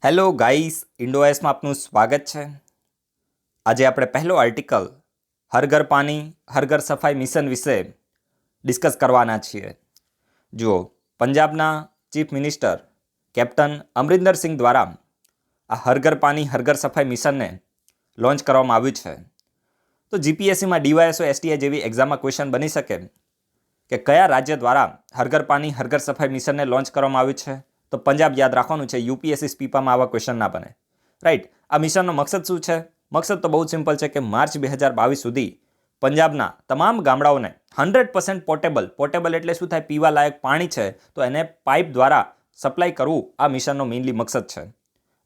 Hello guys, ઇન્ડોએસમાં આપનું સ્વાગત છે। આજે આપણે પહેલો આર્ટિકલ હર ઘર પાણી હર ઘર સફાઈ મિશન વિશે ડિસ્કસ કરવાના છીએ। જુઓ, પંજાબના ચીફ મિનિસ્ટર કેપ્ટન અમરિંદર સિંહ દ્વારા આ હર ઘર પાણી હર ઘર સફાઈ મિશનને લોન્ચ કરવામાં આવ્યું છે। તો જીપીએસસીમાં ડીવાયએસઓ એસટીઆઈ જેવી એક્ઝામમાં ક્વેશ્ચન બની શકે કે કયા રાજ્ય દ્વારા હર ઘર પાણી હર ઘર સફાઈ મિશનને લોન્ચ કરવામાં આવ્યું છે। તો પંજાબ યાદ રાખવાનું છે। યુપીએસસી સ્પીપામાં આવા ક્વેશ્ચન ના બને, રાઈટ। આ મિશનનો મકસદ શું છે? મકસદ તો બહુ સિમ્પલ છે કે માર્ચ 2022 સુધી પંજાબના તમામ ગામડાઓને 100% પોર્ટેબલ એટલે શું થાય, પીવા લાયક પાણી છે તો એને પાઇપ દ્વારા સપ્લાય કરવું આ મિશનનો મેઇનલી મકસદ છે,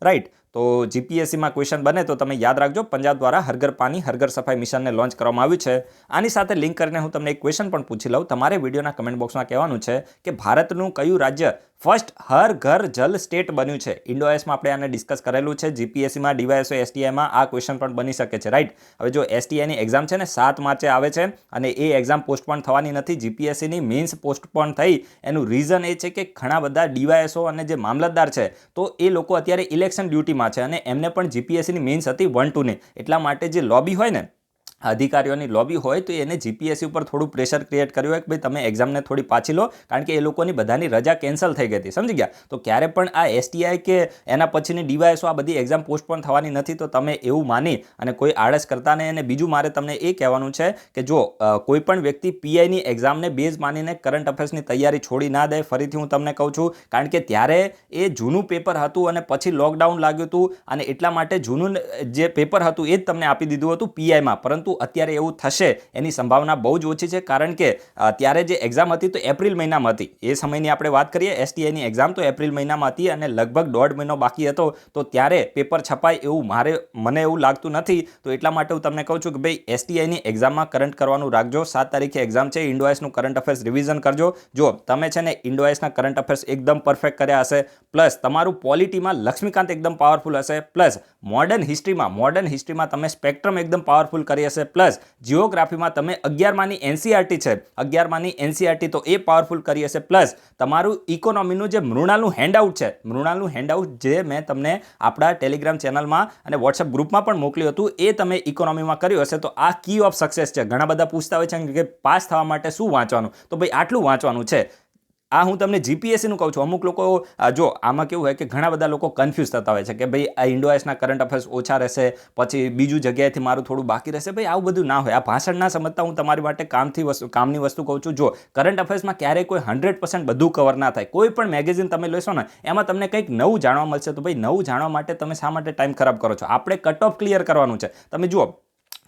રાઈટ। તો જીપીએસસીમાં ક્વેશ્ચન બને તો તમે યાદ રાખજો, પંજાબ દ્વારા હર ઘર પાણી હર ઘર સફાઈ મિશનને લોન્ચ કરવામાં આવ્યું છે। આની સાથે લિંક કરીને હું તમને એક ક્વેશ્ચન પણ પૂછી લઉં। તમારે વિડીયોના કમેન્ટ બોક્સમાં કહેવાનું છે કે ભારતનું કયું રાજ્ય ફર્સ્ટ હર ઘર જલ સ્ટેટ બન્યું છે। ઇન્ડોએસમાં આપણે આને ડિસ્કસ કરેલું છે। જીપીએસસીમાં ડીવાયએસઓ એસટીઆઈમાં આ ક્વેશ્ચન પણ બની શકે છે, રાઈટ। હવે જો એસટીઆઈની એક્ઝામ છે ને 7 માર્ચે આવે છે અને એ એક્ઝામ પોસ્ટપોન થવાની નથી। જીપીએસસીની મેન્સ પોસ્ટપોન થઈ એનું રીઝન એ છે કે ઘણા બધા ડીવાયએસઓ અને જે મામલતદાર છે તો એ લોકો અત્યારે ઇલેક્શન ડ્યુટીમાં છે અને એમને પણ જીપીએસસીની મેન્સ હતી 1-2ની, એટલા માટે જે લોબી હોય ને, અધિકારીઓની લોબી હોય તો એને જીપીએસસી ઉપર થોડું પ્રેશર ક્રિએટ કર્યું હોય કે ભાઈ તમે એક્ઝામને થોડી પાછી લો, કારણ કે એ લોકોની બધાની રજા કેન્સલ થઈ ગઈ હતી, સમજી ગયા। તો ક્યારે પણ આ એસટીઆઈ કે એના પછીની ડીવાયએસઓ આ બધી એક્ઝામ પોસ્ટપોન થવાની નથી, તો તમે એવું માની અને કોઈ આળસ કરતા નહીં। અને બીજું મારે તમને એ કહેવાનું છે કે જો કોઈ પણ વ્યક્તિ પીઆઈની એક્ઝામને બેઝ માનીને કરંટ અફેર્સની તૈયારી છોડી ના દે। ફરીથી હું તમને કહું છું, કારણ કે ત્યારે એ જૂનું પેપર હતું અને પછી લોકડાઉન લાગ્યું હતું અને એટલા માટે જૂનું જે પેપર હતું એ જ તમને આપી દીધું હતું પીઆઈમાં, પરંતુ અત્યારે એવું થશે એની સંભાવના બહુ જ ઓછી છે, કારણ કે ત્યારે જે એક્ઝામ હતી તો એપ્રિલ મહિનામાં હતી। એ સમયની આપણે વાત કરીએ, એસટીઆઈની એક્ઝામ તો એપ્રિલ મહિનામાં હતી અને લગભગ 1.5 મહિનો બાકી હતો, તો ત્યારે પેપર છપાય એવું મને એવું લાગતું નથી। તો એટલા માટે હું તમને કહું છું કે ભાઈ એસટીઆઈની એક્ઝામમાં કરંટ કરવાનું રાખજો। 7 તારીખે એક્ઝામ છે, ઇન્ડોએસનું કરંટ અફેર્સ રિવિઝન કરજો। જો તમે છે ને ઇન્ડોએસના કરંટ અફેર્સ એકદમ પરફેક્ટ કર્યા હશે, પ્લસ તમારું પોલિટીમાં લક્ષ્મીકાંત એકદમ પાવરફુલ હશે, પ્લસ મોડર્ન હિસ્ટ્રીમાં તમે સ્પેક્ટ્રમ એકદમ પાવરફુલ કરી હશે, પ્લસ જીઓગ્રાફીમાં તમે 11માની એનસીઆરટી છે, 11માની એનસીઆરટી તો એ પાવરફુલ કરી હશે, પ્લસ તમારું ઇકોનોમીનું જે મૃણાલનું હેન્ડઆઉટ છે, મૃણાલનું હેન્ડઆઉટ જે મેં તમને આપણા ટેલિગ્રામ ચેનલમાં અને વોટ્સએપ ગ્રુપમાં પણ મોકલ્યું હતું એ તમે ઇકોનોમીમાં કર્યું હશે, તો આ કી ઓફ સક્સેસ છે। ઘણા બધા પૂછતા હોય છે કે પાસ થવા માટે શું વાંચવાનું, તો ભાઈ આટલું વાંચવાનું છે। આ હું તમને જીપીએસસીનું કહું છું। અમુક લોકો જો આમાં કેવું હોય કે ઘણા બધા લોકો કન્ફ્યુઝ થતા હોય છે કે ભાઈ આ ઇન્ડોએસના કરંટ અફેર્સ ઓછા રહેશે, પછી બીજું જગ્યાએથી મારું થોડું બાકી રહેશે। ભાઈ આવું બધું ના હોય, આ ભાષણ ના સમજતા હું તમારી માટે કામની વસ્તુ કહું છું। જો કરંટ અફેર્સમાં ક્યારેય કોઈ 100% બધું કવર ના થાય। કોઈ પણ મેગેઝિન તમે લેશો ને એમાં તમને કંઈક નવું જાણવા મળશે, તો ભાઈ નવું જાણવા માટે તમે શા માટે ટાઈમ ખરાબ કરો છો? આપણે કટ ઓફ ક્લિયર કરવાનું છે। તમે જુઓ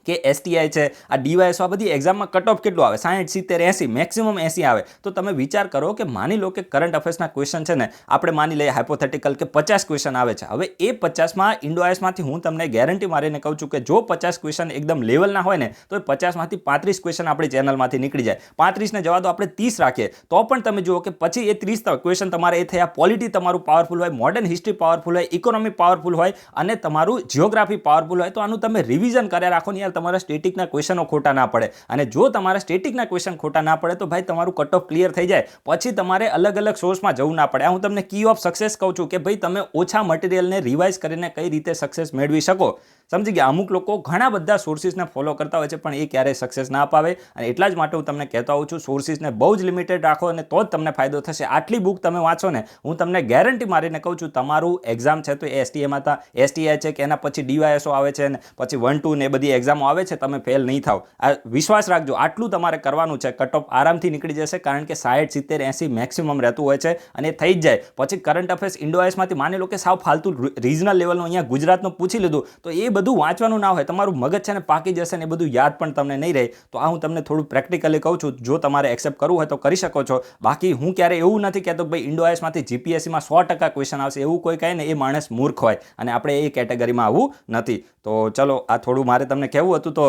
કે એસટીઆઈ છે, આ ડીવાયએસઓ, આ બધી એક્ઝામમાં કટ ઓફ કેટલું આવે? 60, 70, 80, મેક્સિમમ 80 આવે। તો તમે વિચાર કરો કે માની લો કે કરંટ અફેર્સના ક્વેશ્ચન છે ને આપણે માની લઈએ હાઇપોથેટિકલ કે 50 ક્વેશ્ચન આવે છે। હવે એ 50માં ઇન્ડોએસમાંથી હું તમને ગેરંટી મારીને કહું છું કે જો 50 ક્વેશ્ચન એકદમ લેવલના હોય ને તો એ 50માંથી 35 ક્વેશ્ચન આપણી ચેનલમાંથી નીકળી જાય। 35ને જવા દો, આપણે 30 રાખીએ તો પણ તમે જુઓ કે પછી એ 30 ક્વેશ્ચન તમારે એ થયા, પોલિટી તમારું પાવરફુલ હોય, મોડર્ન હિસ્ટ્રી પાવરફુલ હોય, ઇકોનોમી પાવરફુલ હોય અને તમારું જિયોગ્રાફી પાવરફુલ હોય, તો આનું તમે રિવિઝન કર્યા રાખો ને યાર, તમારા સ્ટેટિકના ક્વેશ્ચનો ખોટા ના પડે। અને જો તમારા સ્ટેટિકના ક્વેશ્ચન ખોટા ના પડે તો ભાઈ તમારું કટ ઓફ ક્લિયર થઈ જાય, પછી તમારે અલગ અલગ સોર્સમાં જવું ના પડે। આ હું તમને કી ઓફ સક્સેસ કહું છું કે ભાઈ તમે ઓછા મટીરિયલને રિવાઇઝ કરીને કઈ રીતે સક્સેસ મેળવી શકો, સમજી ગયા। અમુક લોકો ઘણા બધા સોર્સિસને ફોલો કરતા હોય છે પણ એ ક્યારેય સક્સેસ ના અપાવે, અને એટલા જ માટે હું તમને કહેતો હોઉં છું સોર્સિસને બહુ જ લિમિટેડ રાખો અને તો જ તમને ફાયદો થશે। આટલી બુક તમે વાંચો ને, હું તમને ગેરંટી મારીને કહું છું તમારું એક્ઝામ છે તો એસટીઆઈ છે કે એના પછી ડીવાયએસઓ આવે છે ને પછી 1-2 ને એ બધી એક્ઝામો આવે છે, તમે ફેલ નહીં થાવ। આ વિશ્વાસ રાખજો, આટલું તમારે કરવાનું છે। કટ ઓફ આરામથી નીકળી જશે, કારણ કે 60, 70, 80 મેક્સિમમ રહેતું હોય છે અને થઈ જ જાય। પછી કરંટ અફેર્સ ઇન્ડોએસમાંથી માની લો કે સાવ ફાલતુ રિજનલ લેવલનું અહીંયા ગુજરાતનું પૂછી લીધું તો એ બધું વાંચવાનું ના હોય, તમારું મગજ છે ને પાકી જશે ને એ બધું યાદ પણ તમને નહીં રહે। તો આ હું તમને થોડું પ્રેક્ટિકલી કહું છું, જો તમારે એક્સેપ્ટ કરવું હોય તો કરી શકો છો। બાકી હું ક્યારે એવું નથી કહેતો કે ભાઈ ઇન્ડોએસમાંથી જીપીએસસીમાં 100% ક્વેશ્ચન આવશે, એવું કોઈ કહે ને એ માણસ મૂર્ખ હોય, અને આપણે એ કેટેગરીમાં આવું નથી। તો ચલો, આ થોડું મારે તમને કહેવું હતું, તો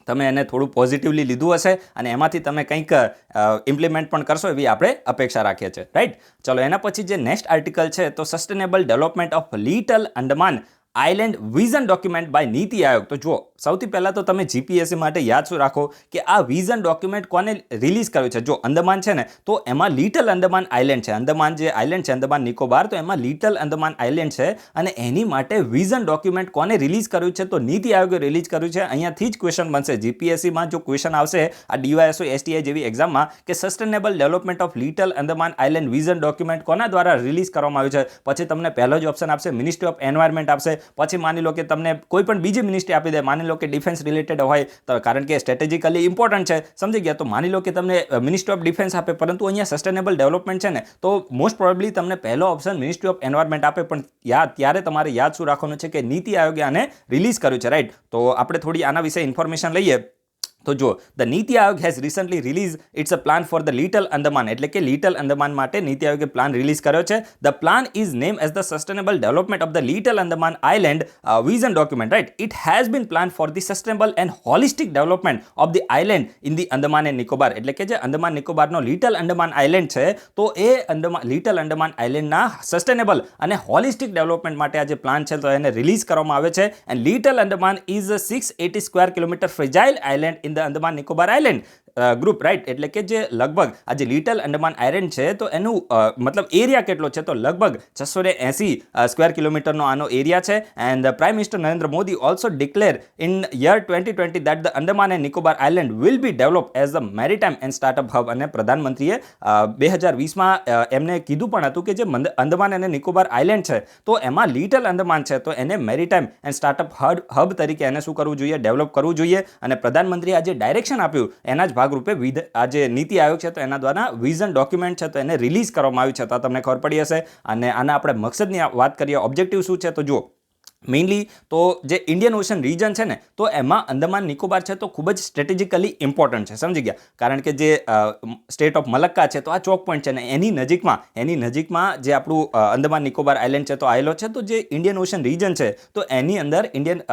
તમે એને થોડું પોઝિટિવલી લીધું હશે અને એમાંથી તમે કંઈક ઇમ્પ્લિમેન્ટ પણ કરશો એવી આપણે અપેક્ષા રાખીએ છીએ, રાઈટ। ચલો, એના પછી જે નેક્સ્ટ આર્ટિકલ છે તો sustainable development of little Andaman island vision document by NITI Aayog. તો જુઓ, સૌથી પહેલાં તો તમે જીપીએસસી માટે યાદ શું રાખો કે આ વિઝન ડોક્યુમેન્ટ કોને રિલીઝ કર્યું છે. જો અંદમાન છે ને, તો એમાં લિટલ અંદમાન આઇલેન્ડ છે. અંદમાન જે આઇલેન્ડ છે, અંદમાન નિકોબાર, તો એમાં લિટલ અંદમાન આઇલેન્ડ છે અને એની માટે વિઝન ડોક્યુમેન્ટ કોને રિલીઝ કર્યું છે? તો નીતિ આયોગે રિલીઝ કર્યું છે. અહીંયાથી જ ક્વેશ્ચન બનશે જીપીએસસીમાં. જો ક્વેશ્ચન આવશે આ ડીવાયએસઓ એસટીઆઈ જેવી એક્ઝામમાં કે sustainable development of little Andaman island vision document કોના દ્વારા રિલીઝ કરવામાં આવ્યું છે, પછી તમને પહેલો જ ઓપ્શન આપશે મિનિસ્ટ્રી ઓફ એન્વાયરમેન્ટ આપશે. પછી માની લો કે તમને કોઈ પણ બીજી મિનિસ્ટ્રી આપી દે, માની લો કે ડિફેન્સ રિલેટેડ હોય તો, કારણ કે સ્ટ્રેટેજિકલી ઇમ્પોર્ટન્ટ છે, સમજી ગયા. તો માની લો કે તમને મિનિસ્ટ્રી ઓફ ડિફેન્સ આપે, પરંતુ અહીંયા સસ્ટેનેબલ ડેવલપમેન્ટ છે ને, તો મોસ્ટ પ્રોબેબલી તમને પહેલો ઓપ્શન મિનિસ્ટ્રી ઓફ એન્વાયરમેન્ટ આપે. પણ ત્યારે તમારે યાદ શું રાખવાનું છે કે નીતિ આયોગે આને રિલીઝ કર્યું છે, રાઈટ. તો આપણે થોડી આના વિશે ઇન્ફોર્મેશન લઈએ. તો જો the NITI Aayog has recently release its a plan for the little Andaman, એટલે કે લિટલ અંદમાન માટે નીતિ આયોગે પ્લાન રિલીઝ કર્યો છે. The plan is name as the sustainable development of the little Andaman island vision document, right. It has been plan for the sustainable and holistic development of the island in the Andaman and Nicobar, એટલે કે જે Andaman નિકોબારનો little Andaman island છે, તો એ little Andaman આઇલેન્ડના sustainable અને holistic development માટે આ જે plan છે તો એને રિલીઝ કરવામાં આવે છે. And little Andaman is 680 square kilometre fragile island in the Andaman Nicobar island group, right. એટલે કે જે લગભગ આ જે લિટલ અંદમાન આઇલેન્ડ છે તો એનું મતલબ એરિયા કેટલો છે? તો લગભગ 680 સ્ક્વેર કિલોમીટરનો આનો એરિયા છે. And prime minister Narendra Modi also declare in year 2020 that the Andaman and Nicobar island will be develop as a maritime and startup hub. અને પ્રધાનમંત્રીએ 2020માં એમને કીધું પણ હતું કે જે અંદમાન અને નિકોબાર આઇલેન્ડ છે તો એમાં લિટલ અંદમાન છે તો એને મેરીટાઈમ એન્ડ સ્ટાર્ટઅપ હબ તરીકે એને શું કરવું જોઈએ? ડેવલપ કરવું જોઈએ. અને પ્રધાનમંત્રીએ આજે ડાયરેક્શન આપ્યું એના જ ભાગરૂપે આ જે નીતિ આયોગ છે તો એના દ્વારા વિઝન ડોક્યુમેન્ટ છે તો એને રિલીઝ કરવામાં આવ્યું છે. તો તમને ખબર પડી હશે. અને આના આપણે મકસદની વાત કરીએ, ઓબ્જેક્ટિવ શું છે? તો જુઓ, મેઇનલી તો જે ઇન્ડિયન ઓશન રીજન છે ને, તો એમાં અંદમાન નિકોબાર છે તો ખૂબ જ સ્ટ્રેટેજિકલી ઇમ્પોર્ટન્ટ છે, સમજી ગયા. કારણ કે જે સ્ટેટ ઓફ મલક્કા છે તો આ ચોક પોઈન્ટ છે ને એની નજીકમાં જે આપણું અંદમાન નિકોબાર આઇલેન્ડ છે તો આવેલો છે. તો જે ઇન્ડિયન ઓશન રીજન છે તો એની અંદર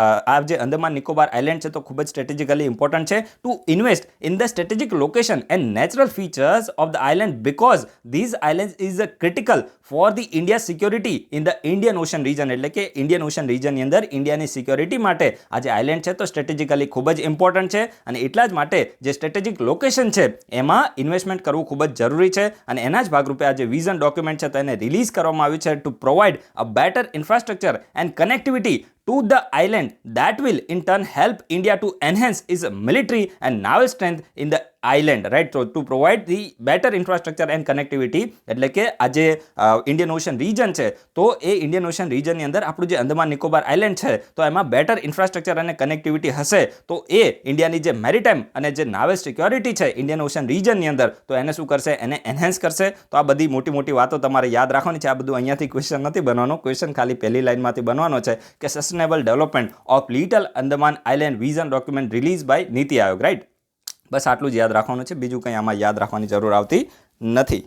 આ જે અંદમાન નિકોબાર આઇલેન્ડ છે તો ખૂબ જ સ્ટ્રેટેજિકલી ઇમ્પોર્ટન્ટ છે to invest in the strategic location and natural features of the island because these island is critical for the India security in the Indian ocean region, એટલે કે ઇન્ડિયન ઓશન રીજનની અંદર ઇન્ડિયાની security માટે આ જે island છે તો સ્ટ્રેટેજિકલી ખૂબ જ ઇમ્પોર્ટન્ટ છે. અને એટલા જ માટે જે સ્ટ્રેટેજિક લોકેશન છે એમાં ઇન્વેસ્ટમેન્ટ કરવું ખૂબ જ જરૂરી છે. અને એના જ ભાગરૂપે આ જે વિઝન ડોક્યુમેન્ટ છે તો એને રિલીઝ કરવામાં આવ્યું છે to provide a better infrastructure and connectivity to the island that will in turn help India to enhance its military and naval strength in the island, right. So to provide the better infrastructure and connectivity, એટલે કે આ જે Indian ocean region છે તો એ Indian ocean રીજનની અંદર આપણું જે Andaman Nicobar island છે તો એમાં બેટર ઇન્ફ્રાસ્ટ્રક્ચર અને કનેક્ટિવિટી હશે તો એ ઇન્ડિયાની જે મેરીટાઈમ અને જે નાવલ સિક્યોરિટી છે ઇન્ડિયન ઓશન રીજનની અંદર તો એને શું કરશે? એને એનહેન્સ કરશે. તો આ બધી મોટી મોટી વાતો તમારે યાદ રાખવાની છે. આ બધું અહીંયાથી ક્વેશ્ચન નથી બનવાનો, ક્વેશ્ચન ખાલી પહેલી લાઇનમાંથી બનવાનો છે કે sustainable development of little Andaman island vision document release by NITI Aayog, right. બસ આટલું જ યાદ રાખવાનું છે, બીજું કંઈ આમાં યાદ રાખવાની જરૂર આવતી નથી.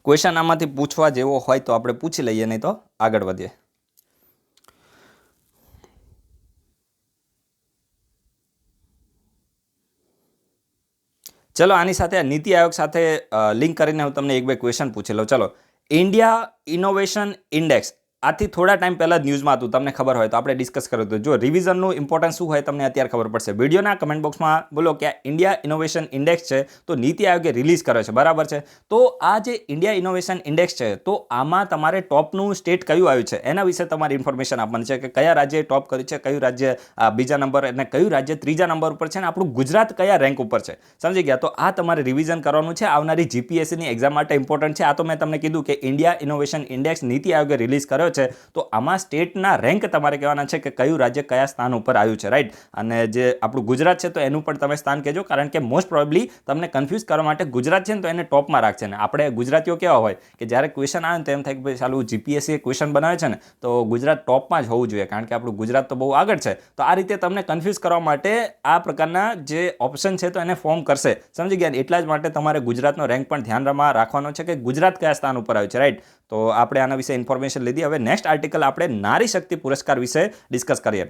ક્વેશ્ચન આમાંથી પૂછવા જેવો હોય તો આપણે પૂછી લઈએ, નહીં તો આગળ વધીએ. ચલો આની સાથે નીતિ આયોગ સાથે લિંક કરીને હું તમને એક બે ક્વેશ્ચન પૂછી લઉં. ચલો, ઇન્ડિયા ઇનોવેશન ઇન્ડેક્સ આથી થોડા ટાઈમ પહેલાં જ ન્યૂઝમાં હતું, તમને ખબર હોય તો આપણે ડિસ્કસ કર્યું હતું. જો રિવિઝનનું ઇમ્પોર્ટન્સ શું હોય તમને અત્યારે ખબર પડશે. વિડીયોના કમેન્ટ બોક્સમાં બોલો કે ઇન્ડિયા ઇનોવેશન ઇન્ડેક્સ છે તો નીતિ આયોગે રિલીઝ કર્યો છે, બરાબર છે. તો આ જે ઇન્ડિયા ઇનોવેશન ઇન્ડેક્સ છે તો આમાં તમારે ટોપનું સ્ટેટ કયું આવ્યું છે એના વિશે તમારે ઇન્ફોર્મેશન આપવાની છે કે કયા રાજ્યએ ટોપ કર્યું છે, કયું રાજ્ય બીજા નંબર અને કયું રાજ્ય ત્રીજા નંબર ઉપર છે, અને આપણું ગુજરાત કયા રેન્ક ઉપર છે, સમજી ગયા. તો આ તમારે રિવિઝન કરવાનું છે, આવનારી જીપીએસસીની એક્ઝામ માટે ઇમ્પોર્ટન્ટ છે. આ તો મેં તમને કીધું કે ઇન્ડિયા ઇનોવેશન ઇન્ડેક્સ નીતિ આયોગે રિલીઝ કર્યો છે તો આમાં સ્ટેટના રેન્ક તમારે કહેવાના છે કે કયું રાજ્ય કયા સ્થાન ઉપર આવ્યું છે, રાઈટ. અને જે આપણું ગુજરાત છે તો એનું પણ તમે સ્થાન કહેજો, કારણ કે મોસ્ટ પ્રોબેબલી તમને કન્ફ્યુઝ કરવા માટે ગુજરાત છે ને તો એને ટોપમાં રાખશે. ને આપણે ગુજરાતીઓ કેવા હોય કે જ્યારે ક્વેશ્ચન આવે ને તો એમ થાય કે ભાઈ ચાલુ જીપીએસસી ક્વેશ્ચન બનાવે છે ને તો ગુજરાત ટોપમાં જ હોવું જોઈએ, કારણ કે આપણું ગુજરાત તો બહુ આગળ છે. તો આ રીતે તમને કન્ફ્યુઝ કરવા માટે આ પ્રકારના જે ઓપ્શન છે તો એને ફોર્મ કરશે, સમજી ગયા. એટલા જ માટે તમારે ગુજરાતનો રેન્ક પણ ધ્યાનમાં રાખવાનો છે કે ગુજરાત કયા સ્થાન ઉપર આવ્યું છે, રાઈટ. તો આપણે આના વિશે ઇન્ફોર્મેશન લીધી. હવે નેક્સ્ટ આર્ટિકલ આપણે નારી શક્તિ પુરસ્કાર વિશે ડિસ્કસ કરીએ.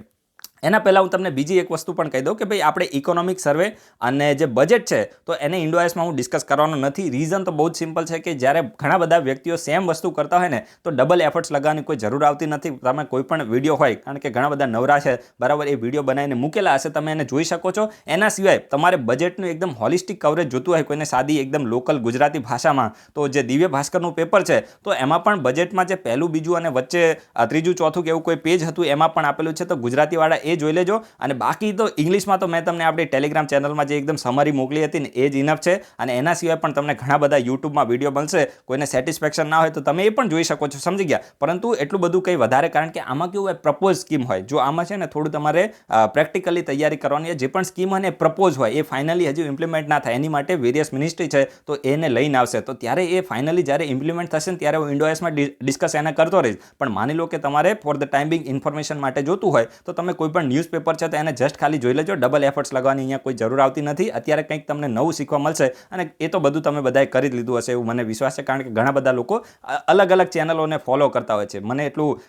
એના પહેલાં હું તમને બીજી એક વસ્તુ પણ કહી દઉં કે ભાઈ આપણે ઇકોનોમિક સર્વે અને જે બજેટ છે તો એને ઇન્ડોઆઈએસમાં હું ડિસ્કસ કરવાનો નથી. રીઝન તો બહુ જ સિમ્પલ છે કે જ્યારે ઘણા બધા વ્યક્તિઓ સેમ વસ્તુ કરતા હોય ને તો ડબલ એફર્ટ્સ લગાવવાની કોઈ જરૂર આવતી નથી. તમે કોઈ પણ વિડીયો હોય, કારણ કે ઘણા બધા નવરા છે બરાબર, એ વિડીયો બનાવીને મૂકેલા હશે, તમે એને જોઈ શકો છો. એના સિવાય તમારે બજેટનું એકદમ હોલિસ્ટિક કવરેજ જોતું હોય કોઈને સાદી એકદમ લોકલ ગુજરાતી ભાષામાં, તો જે દિવ્ય ભાસ્કરનું પેપર છે તો એમાં પણ બજેટમાં જે પહેલું બીજું અને વચ્ચે ત્રીજું ચોથું કે એવું કોઈ પેજ હતું એમાં પણ આપેલું છે, તો ગુજરાતીવાળા એ જોઈ લેજો. અને બાકી તો ઇંગ્લિશમાં તો મેં તમને આપણી ટેલિગ્રામ ચેનલમાં જે એકદમ સમરી મોકલી હતી ને એ જ ઇનફ છે. અને એના સિવાય પણ તમને ઘણા બધા યુટ્યુબમાં વિડીયો બનશે, કોઈને સેટિસ્ફેક્શન ના હોય તો તમે એ પણ જોઈ શકો છો, સમજી ગયા. પરંતુ એટલું બધું કંઈ વધારે, કારણ કે આમાં કેવું હોય, પ્રપોઝ સ્કીમ હોય. જો આમાં છે ને થોડું તમારે પ્રેક્ટિકલી તૈયારી કરવાની, જે પણ સ્કીમ હોય ને પ્રપોઝ હોય, એ ફાઇનલી હજુ ઇમ્પ્લિમેન્ટ ના થાય, એની માટે વેરિયસ મિનિસ્ટ્રી છે તો એને લઈને આવશે. તો ત્યારે એ ફાઇનલી જ્યારે ઇમ્પ્લિમેન્ટ થશે ને ત્યારે હું ઇન્ડોઆઈએસમાં ડિસ્કસ એને કરતો રહીશ. પણ માની લો કે તમારે for the time Bing information માટે જોતું હોય તો તમે કોઈ પણ ન્યૂઝપેપર છે તો એને જસ્ટ ખાલી જોઈ લેજો. ડબલ એફર્ટ્સ લગાવવાની અહીંયા કોઈ જરૂર આવતી નથી. અત્યારે કંઈક તમને નવું શીખવા મળશે અને એ તો બધું તમે બધાએ કરી જ લીધું હશે એવું મને વિશ્વાસ છે, કારણ કે ઘણા બધા લોકો અલગ અલગ ચેનલોને ફોલો કરતા હોય છે. મને એટલું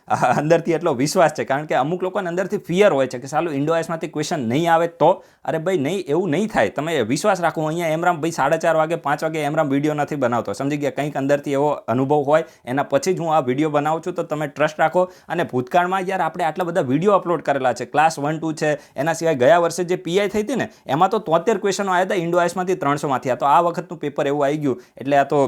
અંદરથી એટલો વિશ્વાસ છે, કારણ કે અમુક લોકોને અંદરથી ફિયર હોય છે કે સાલું ઇન્ડોઆઈએસમાંથી ક્વેશ્ચન નહીં આવે તો. અરે ભાઈ નહીં, એવું નહીં થાય. તમે વિશ્વાસ રાખો. અહીંયા એમરામ ભાઈ 4:30 વાગે 5 વાગે એમરામ વિડીયો નથી બનાવતો, સમજી ગયા. કંઈક અંદરથી એવો અનુભવ હોય એના પછી જ હું આ વિડીયો બનાવું છું, તો તમે ટ્રસ્ટ રાખો. અને ભૂતકાળમાં યાર આપણે આટલા બધા વિડીયો અપલોડ કરેલા છે, ક્લાસ 1, 2 છે. એના સિવાય ગયા વર્ષે જે પીઆઈ થઈ હતી ને એમાં તો 73 ક્વેશ્ચનો આવ્યા હતા ઇન્ડોઆઈએસમાંથી 300માંથી. આ તો આ વખતનું પેપર એવું આવી ગયું એટલે આ તો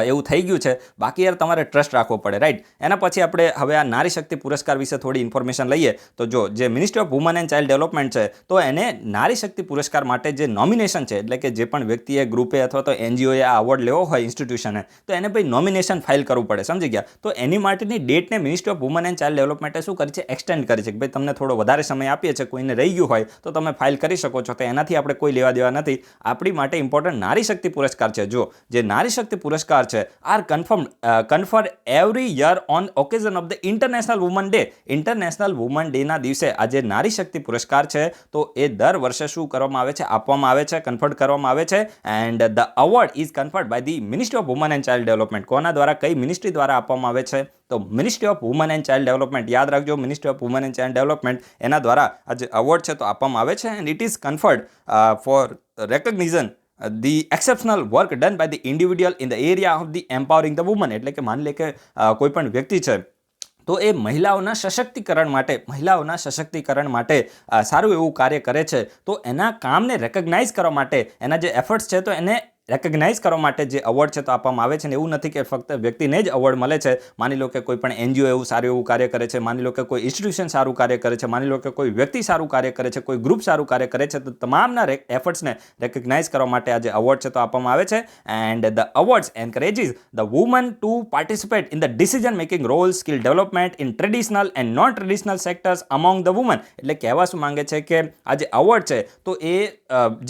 એવું થઈ ગયું છે. બાકી યાર તમારે ટ્રસ્ટ રાખવો પડે, રાઈટ. એના પછી આપણે હવે આ નારી શક્તિ પુરસ્કાર વિશે થોડી ઇન્ફોર્મેશન લઈએ. તો જો જે ministry of woman and child development છે તો એને નારી શક્તિ પુરસ્કાર માટે જે નોમિનેશન છે, એટલે કે જે પણ વ્યક્તિએ, ગ્રુપે અથવા તો એનજીઓએ આ અવોર્ડ લેવો હોય ઇન્સ્ટિટ્યુશને, તો એને ભાઈ નોમિનેશન ફાઇલ કરવું પડે, સમજી ગયા. તો એની માટેની ડેટને ministry of woman and child ડેવલપમેન્ટે શું કરી છે, એક્સટેન્ડ કરી છે કે ભાઈ તમને થોડો વધારે સમય આપીએ છીએ, કોઈને રહી ગયું હોય તો તમે ફાઇલ કરી શકો છો. તો એનાથી આપણે કોઈ લેવા દેવા નથી. આપણી માટે ઇમ્પોર્ટન્ટ નારી શક્તિ પુરસ્કાર છે. જો જે નારી શક્તિ પુરસ્કાર છે R conferred every year on occasion of the International Women Day. International woman ડેના દિવસે આજે નારી શક્તિ પુરસ્કાર છે તો એ દર વર્ષે શું કરવામાં આવે છે, આપવામાં આવે છે, કન્ફર્ડ કરવામાં આવે છે. And the award is conferred by the ministry of woman and child development. કોના દ્વારા, કઈ મિનિસ્ટ્રી દ્વારા આપવામાં આવે છે? તો ministry of woman and child development. યાદ રાખજો, ministry of woman and child development, એના દ્વારા આ જે અવોર્ડ છે તો આપવામાં આવે છે. And it is conferred for recognition the exceptional work done by the individual in the area of the empowering the woman. એટલે કે માની લે કે કોઈ પણ વ્યક્તિ છે તો એ મહિલાઓના સશક્તિકરણ માટે સારું એવું કાર્ય કરે છે, તો એના કામને રેકગ્નાઇઝ કરવા માટે, એના જે એફર્ટ્સ છે તો એને રેકગ્નાઇઝ કરવા માટે જે અવોર્ડ છે તો આપવામાં આવે છે. ને એવું નથી કે ફક્ત વ્યક્તિને જ અવોર્ડ મળે છે. માની લો કે કોઈ પણ એનજીઓ એવું સારું એવું કાર્ય કરે છે, માની લો કે કોઈ ઇન્સ્ટિટ્યુશન સારું કાર્ય કરે છે, માની લો કે કોઈ વ્યક્તિ સારું કાર્ય કરે છે, કોઈ ગ્રુપ સારું કાર્ય કરે છે, તો તમામના એફર્ટ્સને રેકગ્નાઇઝ કરવા માટે આ જે અવોર્ડ છે તો આપવામાં આવે છે. And the awards encourages the woman to participate in the decision making role, skill development in traditional and non traditional sectors among the woman. એટલે કહેવા શું માંગે છે કે આ જે અવોર્ડ છે તો એ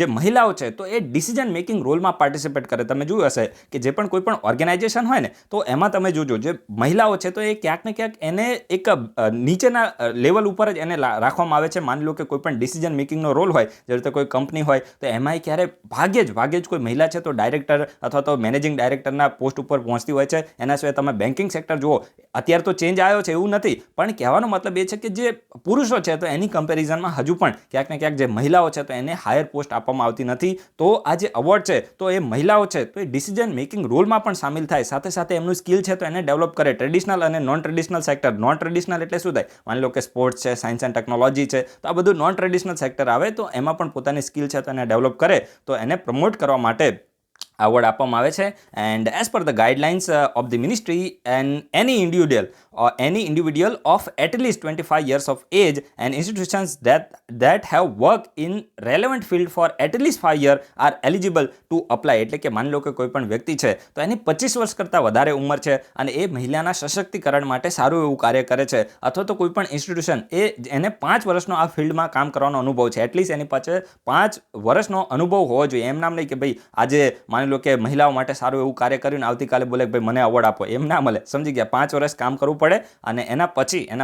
જે મહિલાઓ છે તો એ ડિસિઝન મેકિંગ રોલમાં પાર્ટિસિપેટ કરે. તમે જોયું હશે કે જે પણ કોઈ પણ ઓર્ગેનાઇઝેશન હોય ને તો એમાં તમે જોજો જે મહિલાઓ છે તો એ ક્યાંક ને ક્યાંક એને એક નીચેના લેવલ ઉપર જ એને રાખવામાં આવે છે. માની લો કે કોઈ પણ ડિસિઝન મેકિંગનો રોલ હોય, જે રીતે કોઈ કંપની હોય તો એમાંય ક્યારે ભાગ્યે જ કોઈ મહિલા છે તો ડાયરેક્ટર અથવા તો મેનેજિંગ ડાયરેક્ટરના પોસ્ટ ઉપર પહોંચતી હોય છે. એના સિવાય તમે બેન્કિંગ સેક્ટર જુઓ, અત્યારે તો ચેન્જ આવ્યો છે એવું નથી, પણ કહેવાનો મતલબ એ છે કે જે પુરુષો છે તો એની કમ્પેરિઝનમાં હજુ પણ ક્યાંક ને ક્યાંક જે મહિલાઓ છે તો એને હાયર પોસ્ટ આપવામાં આવતી નથી. તો આ જે અવોર્ડ છે તો એ મહિલાઓ છે તો એ ડિસિઝન મેકિંગ રોલમાં પણ સામેલ થાય, સાથે સાથે એમનું સ્કિલ છે તો એને ડેવલપ કરે. ટ્રેડિશનલ અને non traditional sector. Non traditional એટલે શું થાય, માની લો કે સ્પોર્ટ્સ છે, સાયન્સ એન્ડ ટેકનોલોજી છે, તો આ બધું નોન ટ્રેડિશનલ સેક્ટર આવે, તો એમાં પણ પોતાની સ્કિલ છે તો એને ડેવલપ કરે, તો એને પ્રમોટ કરવા માટે અવોર્ડ આપવામાં આવે છે. And as per the guidelines of the ministry and any individual of at least 25 years of age and institutions that have worked in relevant field for at least 5 years are eligible to apply. એટલે કે માની લો કે કોઈ પણ વ્યક્તિ છે તો એની 25 વર્ષ કરતાં વધારે ઉંમર છે અને એ મહિલાના સશક્તિકરણ માટે સારું એવું કાર્ય કરે છે, અથવા તો કોઈ પણ ઇન્સ્ટિટ્યુશન એને 5 વર્ષનો આ ફિલ્ડમાં કામ કરવાનો અનુભવ છે, એટલીસ્ટ એની પાસે 5 વર્ષનો અનુભવ હોવો જોઈએ. એમ નામ નહીં કે ભાઈ આજે માની લો કે મહિલાઓ માટે સારું એવું કાર્ય કર્યું ને આવતીકાલે બોલે કે ભાઈ મને અવોર્ડ આપો, એમ ના મળે, સમજી ગયા. 5 વર્ષ કામ કરવું પડે અને એના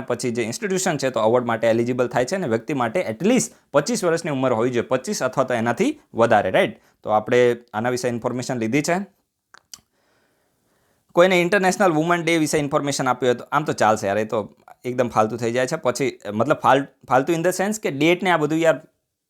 પછી જે ઇન્સ્ટિટ્યુશન છે તો અવોર્ડ માટે એલિજિબલ થાય છે. અને વ્યક્તિ માટે એટલીસ્ટ 25 વર્ષની ઉંમર હોવી જોઈએ, 25 અથવા તો એનાથી વધારે, રાઈટ. તો આપણે આના વિશે ઇન્ફોર્મેશન લીધી છે. કોઈને ઇન્ટરનેશનલ વુમન ડે વિશે ઇન્ફોર્મેશન આપ્યું હોય તો આમ તો ચાલશે યાર, એ તો એકદમ ફાલતુ થઈ જાય છે. પછી મતલબ ફાલતુ ઇન ધ સેન્સ કે ડેટ ને આ બધું યાર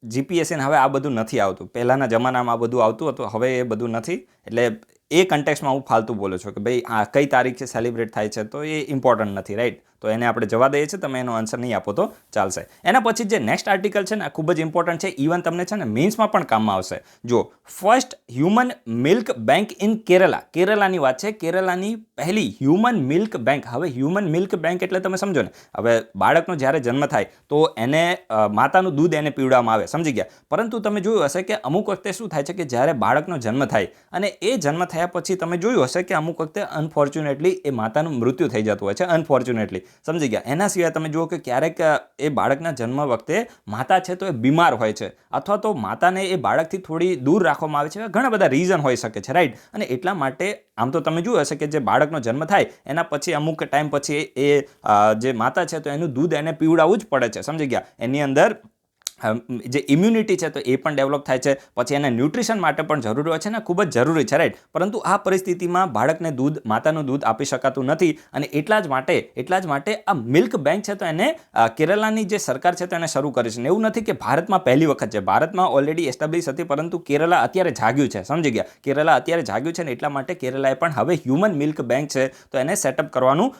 જીપીએસસી હવે આ બધું નથી આવતું. પહેલાંના જમાનામાં આ બધું આવતું હતું, હવે એ બધું નથી. એટલે એ કન્ટેક્સમાં હું ફાલતુ બોલું છું કે ભાઈ આ કઈ તારીખે સેલિબ્રેટ થાય છે તો એ ઇમ્પોર્ટન્ટ નથી, રાઈટ. તો એને આપણે જવા દઈએ છીએ, તમે એનો આન્સર નહીં આપો તો ચાલશે. એના પછી જે નેક્સ્ટ આર્ટિકલ છે ને આ ખૂબ જ ઇમ્પોર્ટન્ટ છે. ઇવન તમને છે ને મીન્સમાં પણ કામમાં આવશે. જો first human milk bank in Kerala. કેરલાની વાત છે. કેરલાની પહેલી હ્યુમન મિલ્ક બેંક. હવે હ્યુમન મિલ્ક બેંક એટલે તમે સમજો ને, હવે બાળકનો જ્યારે જન્મ થાય તો એને માતાનું દૂધ એને પીવડાવવામાં આવે, સમજી ગયા. પરંતુ તમે જોયું હશે કે અમુક વખતે શું થાય છે કે જ્યારે બાળકનો જન્મ થાય અને એ જન્મ થયા પછી તમે જોયું હશે કે અમુક વખતે અનફોર્ચ્યુનેટલી એ માતાનું મૃત્યુ થઈ જતું હોય છે, અનફોર્ચ્યુનેટલી, સમજી ગયા. એના સિવાય તમે જુઓ કે ક્યારેક એ બાળકના જન્મ વખતે માતા છે તો એ બીમાર હોય છે, અથવા તો માતાને એ બાળકથી થોડી દૂર રાખવામાં આવે છે. ઘણા બધા રીઝન હોઈ શકે છે, રાઈટ. અને એટલા માટે આમ તો તમે જોયું હશે કે જે બાળકનો જન્મ થાય એના પછી અમુક ટાઈમ પછી એ જે માતા છે તો એનું દૂધ એને પીવડાવવું જ પડે છે, સમજી ગયા. એની અંદર જે ઇમ્યુનિટી છે તો એ પણ ડેવલપ થાય છે. પછી એને ન્યુટ્રિશન માટે પણ જરૂરી હોય છે ને, ખૂબ જ જરૂરી છે, રાઈટ. પરંતુ આ પરિસ્થિતિમાં બાળકને માતાનું દૂધ આપી શકાતું નથી. અને એટલા જ માટે આ મિલ્ક બેંક છે તો એને કેરલાની જે સરકાર છે તો એને શરૂ કરી છે. એવું નથી કે ભારતમાં પહેલી વખત છે, ભારતમાં ઓલરેડી એસ્ટાબ્લિશ હતી, પરંતુ કેરલા અત્યારે જાગ્યું છે, સમજી ગયા. કેરલા અત્યારે જાગ્યું છે ને એટલા માટે કેરલાએ પણ હવે હ્યુમન મિલ્ક બેંક છે તો એને સેટઅપ કરવાનું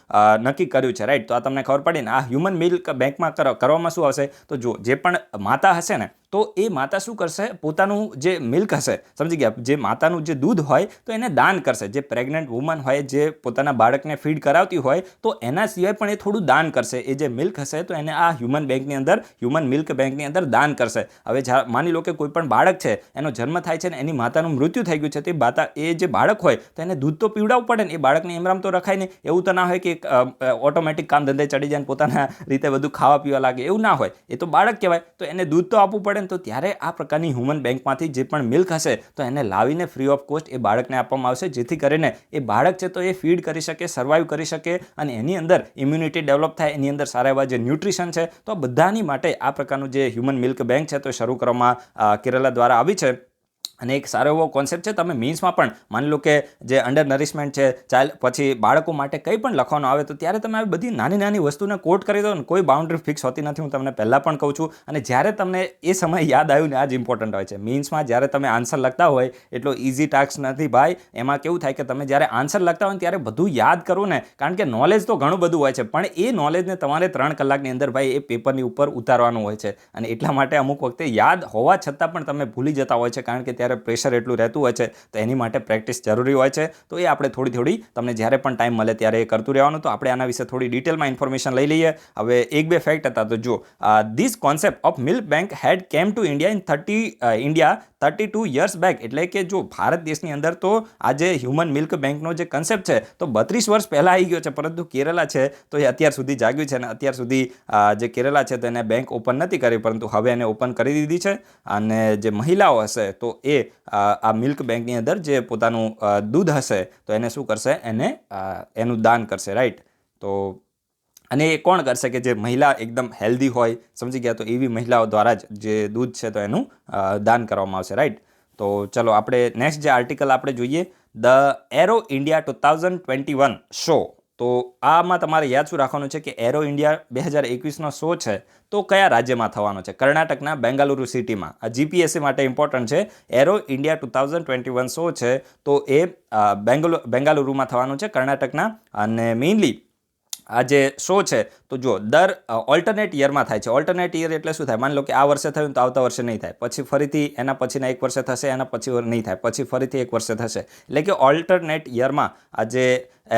નક્કી કર્યું છે, રાઈટ. તો આ તમને ખબર પડી ને. આ હ્યુમન મિલ્ક બેંકમાં કરવામાં શું આવશે તો જો જે પણ માતા હશે ને તો એ માતા શું કરશે, પોતાનું જે મિલ્ક હશે, સમજી ગયા, જે માતાનું જે દૂધ હોય તો એને દાન કરશે. જે પ્રેગ્નન્ટ વુમન હોય, જે પોતાના બાળકને ફીડ કરાવતી હોય તો એના સિવાય પણ એ થોડું દાન કરશે. એ જે મિલ્ક હશે તો એને આ હ્યુમન મિલ્ક બેંકની અંદર દાન કરશે. હવે માની લો કે કોઈ પણ બાળક છે, એનો જન્મ થાય છે ને એની માતાનું મૃત્યુ થઈ ગયું છે, તો એ જે બાળક હોય તો એને દૂધ તો પીવડાવવું પડે ને. એ બાળકને એમરામ તો રખાય નહીં. એવું તો ના હોય કે ઓટોમેટિક કામ ધંધે ચડી જાય ને પોતાના રીતે બધું ખાવા પીવા લાગે, એવું ના હોય. એ તો બાળક કહેવાય, તો એને દૂધ તો આપવું પડે. તો ત્યારે આ પ્રકારની હ્યુમન બેંકમાંથી જે પણ મિલ્ક હશે તો એને લાવીને ફ્રી ઓફ કોસ્ટ એ બાળકને આપવામાં આવશે, જેથી કરીને એ બાળક છે તો એ ફીડ કરી શકે, સર્વાઈવ કરી શકે અને એની અંદર ઇમ્યુનિટી ડેવલપ થાય, એની અંદર સારા એવા જે ન્યુટ્રિશન છે. તો બધાની માટે આ પ્રકારનું જે હ્યુમન મિલ્ક બેંક છે તો શરૂ કરવામાં કેરલા દ્વારા આવી છે. અને એક સારો એવો કોન્સેપ્ટ છે. તમે મીન્સમાં પણ માની લો કે જે અંડર નરિશમેન્ટ છે, પછી બાળકો માટે કંઈ પણ લખવાનું આવે તો ત્યારે તમે આવી બધી નાની નાની વસ્તુને કોટ કરી દો ને, કોઈ બાઉન્ડ્રી ફિક્સ હોતી નથી. હું તમને પહેલાં પણ કહું છું. અને જ્યારે તમને એ સમય યાદ આવ્યું ને, આ જ ઇમ્પોર્ટન્ટ હોય છે. મીન્સમાં જ્યારે તમે આન્સર લખતા હોય એટલો ઇઝી ટાસ્ક નથી ભાઈ. એમાં કેવું થાય કે તમે જ્યારે આન્સર લખતા હોય ને ત્યારે બધું યાદ કરો ને, કારણ કે નોલેજ તો ઘણું બધું હોય છે, પણ એ નોલેજને તમારે 3 કલાકની અંદર ભાઈ એ પેપરની ઉપર ઉતારવાનું હોય છે. અને એટલા માટે અમુક વખતે યાદ હોવા છતાં પણ તમે ભૂલી જતા હોય છે, કારણ કે ત્યારે પ્રેશર એટલું રહેતું હોય છે. તો એની માટે પ્રેક્ટિસ જરૂરી હોય છે. તો એ આપણે થોડી તમને જ્યારે પણ ટાઈમ મળે ત્યારે એ કરતું રહેવાનું. તો આપણે આના વિશે થોડી ડિટેલમાં ઇન્ફોર્મેશન લઈ લઈએ. હવે 1-2 ફેક્ટ હતા. તો જો this concept of milk bank had came to India 32 years back. એટલે કે જો ભારત દેશની અંદર તો આ જે હ્યુમન મિલ્ક બેંકનો જે કન્સેપ્ટ છે તો 32 વર્ષ પહેલાં આવી ગયો છે, પરંતુ કેરલા છે તો એ અત્યાર સુધી જાગ્યું છે. અને અત્યાર સુધી જે કેરલા છે તો એને બેંક ઓપન નથી કરી, પરંતુ હવે એને ઓપન કરી દીધી છે. અને જે મહિલાઓ હશે તો એ આ મિલ્ક બેંકની અંદર જે પોતાનું દૂધ હશે તો એને શું કરશે, એનું દાન કરશે, રાઈટ. તો અને એ કોણ કરશે કે જે મહિલા એકદમ હેલ્ધી હોય, સમજી ગયા. તો એવી મહિલાઓ દ્વારા જ જે દૂધ છે તો એનું દાન કરવામાં આવશે, રાઈટ. તો ચલો આપણે નેક્સ્ટ જે આર્ટિકલ આપણે જોઈએ, ધ એરો ઇન્ડિયા 2021 શો. તો આમાં તમારે યાદ શું રાખવાનું છે કે એરો ઇન્ડિયા 2021નો શો છે તો કયા રાજ્યમાં થવાનો છે? કર્ણાટકના બેંગાલુરુ સિટીમાં. આ જીપીએસસી માટે ઇમ્પોર્ટન્ટ છે. એરો ઇન્ડિયા 2021 શો છે તો એ બેંગાલુરુમાં થવાનું છે, કર્ણાટકના. અને મેઇનલી આ જે શો છે તો જો દર ઓલ્ટરનેટ યરમાં થાય છે. ઓલ્ટરનેટ યર એટલે શું થાય? માની લો કે આ વર્ષે થયું તો આવતા વર્ષે નહીં થાય, પછી ફરીથી એના પછીના 1 વર્ષે થશે, એના પછી નહીં થાય, પછી ફરીથી 1 વર્ષે થશે. એટલે કે ઓલ્ટરનેટ યરમાં આ જે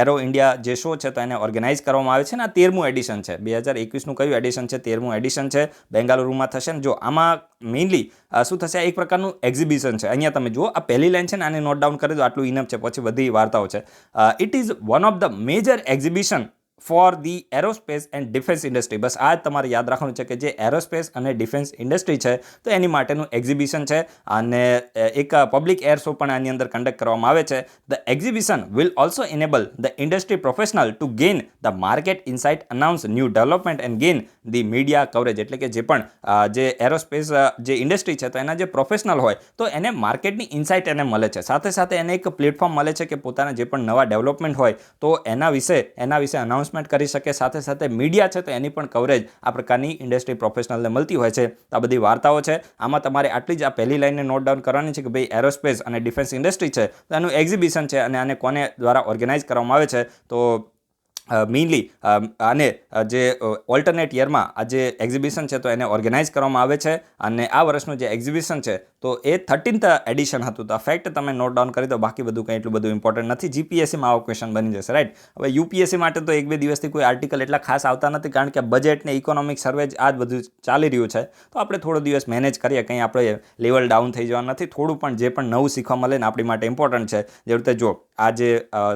એરો ઇન્ડિયા જે શો છે તો એને ઓર્ગેનાઇઝ કરવામાં આવે છે. ને આ 13મું એડિશન છે. 2021નું કયું એડિશન છે? 13મું એડિશન છે. બેંગાલુરુમાં થશે. ને જો આમાં મેઇનલી શું થશે? એક પ્રકારનું એક્ઝિબિશન છે. અહીંયા તમે જુઓ, આ પહેલી લાઈન છે ને, આને નોટ ડાઉન કરી દો, આટલું ઇનફ છે, પછી બધી વાર્તાઓ છે. It is one of the major exhibition for the aerospace and defence industry. બસ આ જ તમારે યાદ રાખવાનું છે કે જે એરોસ્પેસ અને ડિફેન્સ ઇન્ડસ્ટ્રી છે તો એની માટેનું એક્ઝિબિશન છે. અને એક પબ્લિક એર શો પણ આની અંદર કન્ડક્ટ કરવામાં આવે છે. The exhibition will also enable the industry professional two gain the market insight, announce new development and gain the media coverage. એટલે કે જે પણ જે એરોસ્પેસ જે ઇન્ડસ્ટ્રી છે તો એના જે પ્રોફેશનલ હોય તો એને માર્કેટની ઇન્સાઇટ એને મળે છે. સાથે સાથે એને એક પ્લેટફોર્મ મળે છે કે પોતાના જે પણ નવા ડેવલપમેન્ટ હોય તો એના વિશે અનાઉન્સ એનાઉન્સમેન્ટ કરી શકે, સાથે સાથે મીડિયા છે તો એની પણ કવરેજ આ પ્રકારની ઇન્ડસ્ટ્રી પ્રોફેશનલને મળતી હોય છે. તો આ બધી વાર્તાઓ છે. આમાં તમારે આટલી જ આ પહેલી લાઈનને નોટ ડાઉન કરવાની છે કે ભાઈ એરોસ્પેસ અને ડિફેન્સ ઇન્ડસ્ટ્રી છે તો એનું એક્ઝિબિશન છે અને આને કોને દ્વારા ઓર્ગેનાઇઝ કરવામાં આવે છે. તો મેઇનલી આને જે ઓલ્ટરનેટ યરમાં આ જે એક્ઝિબિશન છે તો એને ઓર્ગેનાઇઝ કરવામાં આવે છે અને આ વર્ષનું જે એક્ઝિબિશન છે તો એ 13th એડિશન હતું. તો આ ફેક્ટ તમે નોટ ડાઉન કરી દો, બાકી બધું કંઈ એટલું બધું ઇમ્પોર્ટન્ટ નથી. જીપીએસસીમાં આવો ક્વેશ્ચન બની જશે, રાઈટ. હવે યુપીએસસી માટે તો 1-2 દિવસથી કોઈ આર્ટિકલ એટલા ખાસ આવતા નથી, કારણ કે બજેટ ને ઇકોનોમિક સર્વે આ જ બધું ચાલી રહ્યું છે. તો આપણે થોડો દિવસ મેનેજ કરીએ, કંઈ આપણે લેવલ ડાઉન થઈ જવા નથી. થોડું પણ જે પણ નવું શીખવા મળે ને આપણી માટે ઇમ્પોર્ટન્ટ છે. જે રીતે જો આ જે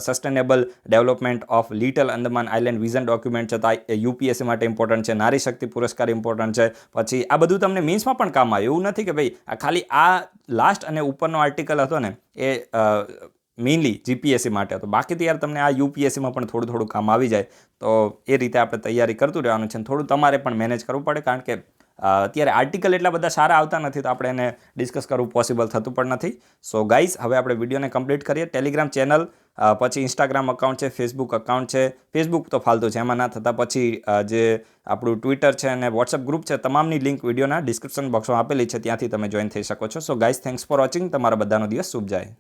sustainable development of little Andaman island vision document છે તો આ યુપીએસસી માટે ઇમ્પોર્ટન્ટ છે. નારી શક્તિ પુરસ્કાર ઇમ્પોર્ટન્ટ છે. પછી આ બધું તમને મીન્સમાં પણ કામ આવે. એવું નથી કે ભાઈ આ ખાલી આ લાસ્ટ અને ઉપરનો આર્ટિકલ હતો ને એ મેઇનલી જીપીએસસી માટે હતો. બાકી તો યાર તમને આ યુપીએસસીમાં પણ થોડું થોડું કામ આવી જાય. તો એ રીતે આપણે તૈયારી કરતું રહેવાનું છે. થોડું તમારે પણ મેનેજ કરવું પડે, કારણ કે અત્યારે આર્ટિકલ એટલા બધા સારા આવતા નથી, તો આપણે એને ડિસ્કસ કરવું પોસિબલ થતું પણ નથી. સો ગાઈઝ, હવે આપણે વિડીયોને કમ્પ્લીટ કરીએ. ટેલિગ્રામ ચેનલ, પછી ઇન્સ્ટાગ્રામ અકાઉન્ટ છે, ફેસબુક અકાઉન્ટ છે. ફેસબુક તો ફાલતુ છે, એમાં ના થતા. પછી જે આપણું ટ્વિટર છે અને વોટ્સઅપ ગ્રુપ છે, તમામની લિંક વિડીયોના ડિસ્ક્રિપ્શન બોક્સમાં આપેલી છે, ત્યાંથી તમે જોઈન થઈ શકો છો. So guys, thanks for watching. તમારા બધાનો દિવસ શુભ જાય.